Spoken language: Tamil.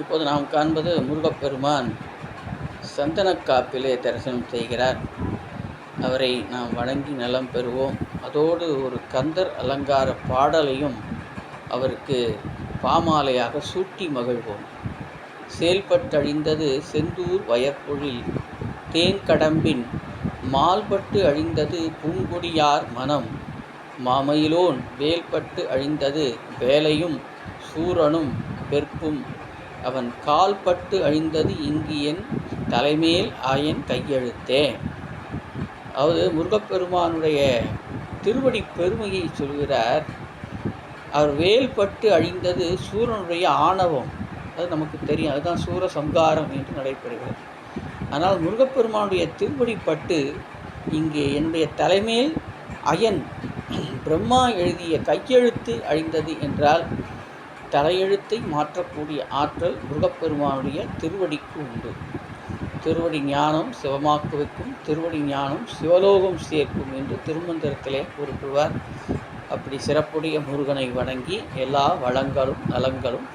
இப்போது நாம் காண்பது முருகப்பெருமான் சந்தனக்காப்பிலே தரிசனம் செய்கிறார். அவரை நாம் வணங்கி நலம் பெறுவோம். அதோடு ஒரு கந்தர் அலங்கார பாடலையும் அவருக்கு பாமாலையாக சூட்டி மகிழ்வோம். செயல்பட்டழிந்தது செந்தூர் வயற்பொழில் தேன்கடம்பின் மால்பட்டு அழிந்தது பூங்கொடியார் மனம் மாமயிலோன் வேல்பட்டு அழிந்தது வேலையும் சூரனும் வெற்பும் அவன் கால்பட்டு அழிந்தது இங்கு என் தலைமேல் ஆயன் கையெழுத்தே. அதாவது முருகப்பெருமானுடைய திருவடி பெருமையை சொல்கிறார். அவர் வேல்பட்டு அழிந்தது சூரனுடைய ஆணவம், அது நமக்கு தெரியும். அதுதான் சூர சம்ஹாரம் என்று நடைபெறுகிறது. ஆனால் முருகப்பெருமானுடைய திருவடி பட்டு இங்கே என்னுடைய தலைமேல் அயன் பிரம்மா எழுதிய கையெழுத்து அழிந்தது என்றால் தலையெழுத்தை மாற்றக்கூடிய ஆற்றல் முருகப்பெருமானுடைய திருவடிக்கு உண்டு. திருவடி ஞானம் சிவமாக்கு வைக்கும், திருவடி ஞானம் சிவலோகம் சேர்க்கும் என்று திருமந்திரத்திலே குறிப்பிடுவார். அப்படி சிறப்புடைய முருகனை வணங்கி எல்லா வளங்களும் நலங்களும்